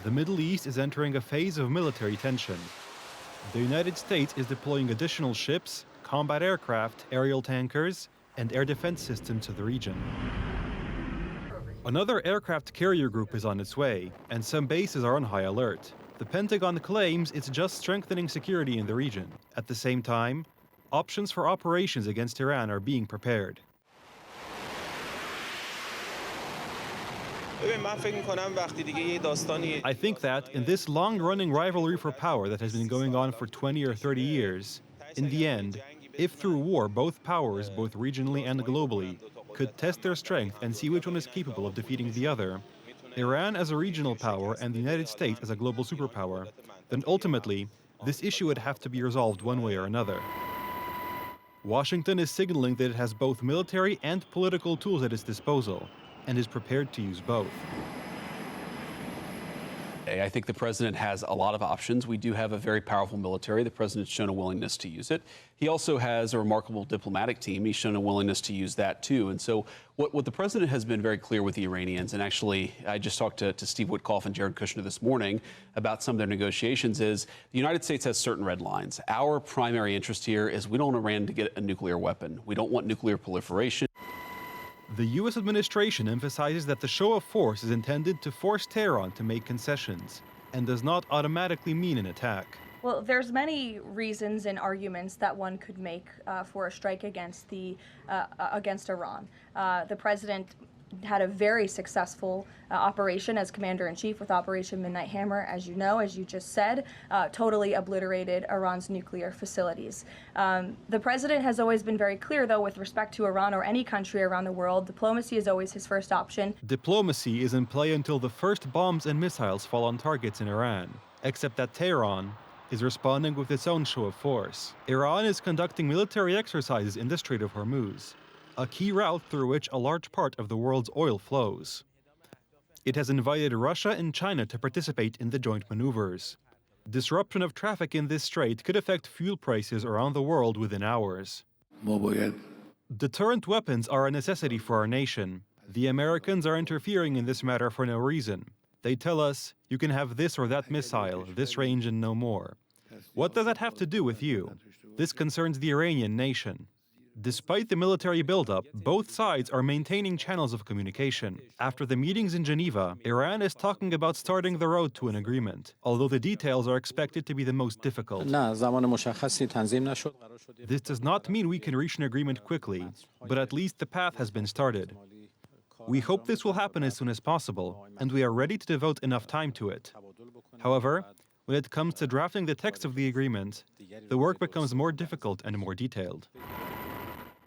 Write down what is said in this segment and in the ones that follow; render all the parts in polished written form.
The Middle East is entering a phase of military tension. The United States is deploying additional ships, combat aircraft, aerial tankers, and air defense systems to the region. Another aircraft carrier group is on its way, and some bases are on high alert. The Pentagon claims it's just strengthening security in the region. At the same time, options for operations against Iran are being prepared. I think that in this long-running rivalry for power that has been going on for 20 or 30 years, in the end, if through war both powers, both regionally and globally, could test their strength and see which one is capable of defeating the other, Iran as a regional power and the United States as a global superpower, then ultimately, this issue would have to be resolved one way or another. Washington is signaling that it has both military and political tools at its disposal, and is prepared to use both. I think the president has a lot of options. We do have a very powerful military. The president's shown a willingness to use it. He also has a remarkable diplomatic team. He's shown a willingness to use that too. And so what the president has been very clear with the Iranians, and actually I just talked to Steve Witkoff and Jared Kushner this morning about some of their negotiations, is the United States has certain red lines. Our primary interest here is we don't want Iran to get a nuclear weapon. We don't want nuclear proliferation. The U.S. administration emphasizes that the show of force is intended to force Tehran to make concessions and does not automatically mean an attack. Well, there's many reasons and arguments that one could make for a strike against Iran. The president had a very successful operation as commander-in-chief with Operation Midnight Hammer, as you know, as you just said, totally obliterated Iran's nuclear facilities. The president has always been very clear, though, with respect to Iran or any country around the world, diplomacy is always his first option. Diplomacy is in play until the first bombs and missiles fall on targets in Iran, except that Tehran is responding with its own show of force. Iran is conducting military exercises in the Strait of Hormuz, a key route through which a large part of the world's oil flows. It has invited Russia and China to participate in the joint maneuvers. Disruption of traffic in this strait could affect fuel prices around the world within hours. Deterrent weapons are a necessity for our nation. The Americans are interfering in this matter for no reason. They tell us, you can have this or that missile, this range and no more. What does that have to do with you? This concerns the Iranian nation. Despite the military buildup, both sides are maintaining channels of communication. After the meetings in Geneva, Iran is talking about starting the road to an agreement, although the details are expected to be the most difficult. This does not mean we can reach an agreement quickly, but at least the path has been started. We hope this will happen as soon as possible, and we are ready to devote enough time to it. However, when it comes to drafting the text of the agreement, the work becomes more difficult and more detailed.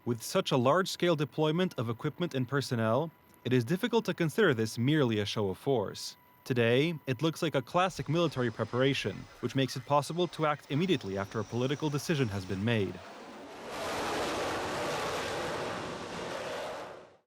With such a large-scale deployment of equipment and personnel, it is difficult to consider this merely a show of force. Today, it looks like a classic military preparation, which makes it possible to act immediately after a political decision has been made.